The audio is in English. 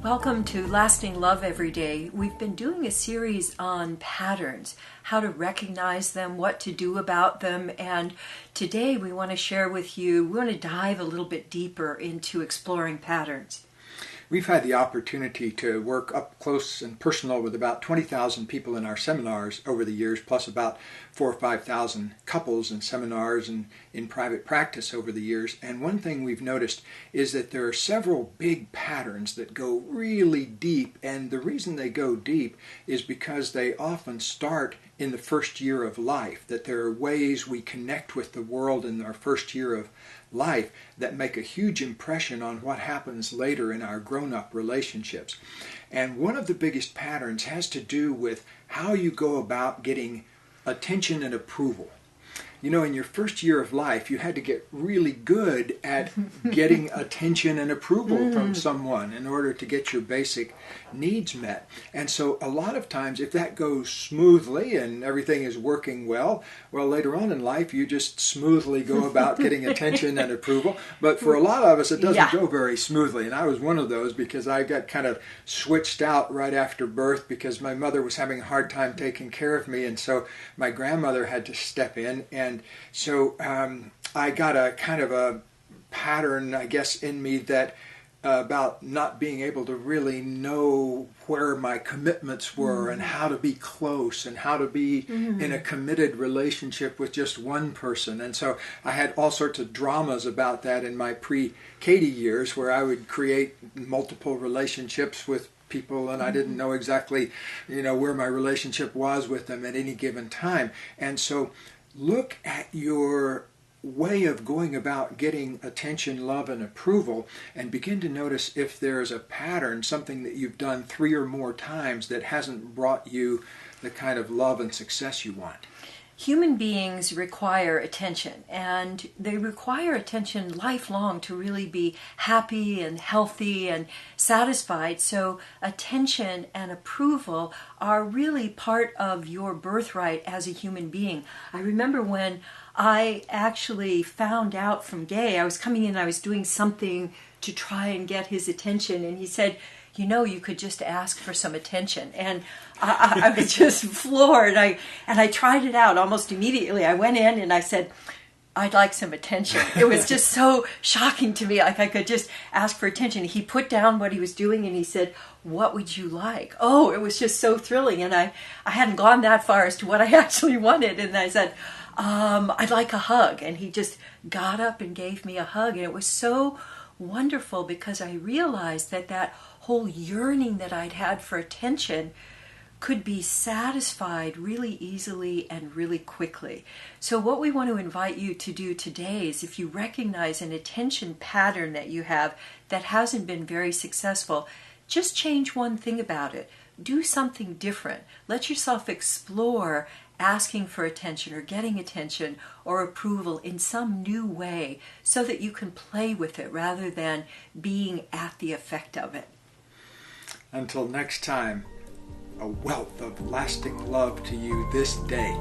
Welcome to Lasting Love Every Day. We've been doing a series on patterns, how to recognize them, what to do about them, and today we want to share with you, we want to dive a little bit deeper into exploring patterns. We've had the opportunity to work up close and personal with about 20,000 people in our seminars over the years, plus about 4,000 or 5,000 couples in seminars and in private practice over the years. And one thing we've noticed is that there are several big patterns that go really deep. And the reason they go deep is because they often start in the first year of life, that there are ways we connect with the world in our first year of life that make a huge impression on what happens later in our grown-up relationships. And one of the biggest patterns has to do with how you go about getting attention and approval. You know, in your first year of life, you had to get really good at getting attention and approval from someone in order to get your basic needs met. And so a lot of times, if that goes smoothly and everything is working well, later on in life, you just smoothly go about getting attention and approval. But for a lot of us, it doesn't go very smoothly. And I was one of those because I got kind of switched out right after birth because my mother was having a hard time taking care of me. And so my grandmother had to step in. And so I got a kind of a pattern, I guess, in me that about not being able to really know where my commitments were and how to be close and how to be in a committed relationship with just one person. And so I had all sorts of dramas about that in my pre-Katie years where I would create multiple relationships with people and I didn't know exactly, where my relationship was with them at any given time. And so look at your way of going about getting attention, love, and approval and begin to notice if there's a pattern, something that you've done 3 or more times that hasn't brought you the kind of love and success you want. Human beings require attention, and they require attention lifelong to really be happy and healthy and satisfied. So attention and approval are really part of your birthright as a human being. I remember when I actually found out from Gay, I was coming in, I was doing something to try and get his attention, and he said, you could just ask for some attention. And I was just floored. And I tried it out almost immediately. I went in and I said, I'd like some attention. It was just so shocking to me. Like I could just ask for attention. He put down what he was doing and he said, what would you like? Oh, it was just so thrilling. And I hadn't gone that far as to what I actually wanted. And I said, I'd like a hug. And he just got up and gave me a hug. And it was so wonderful because I realized that whole yearning that I'd had for attention could be satisfied really easily and really quickly. So what we want to invite you to do today is if you recognize an attention pattern that you have that hasn't been very successful, just change one thing about it. Do something different. Let yourself explore asking for attention or getting attention or approval in some new way so that you can play with it rather than being at the effect of it. Until next time, a wealth of lasting love to you this day.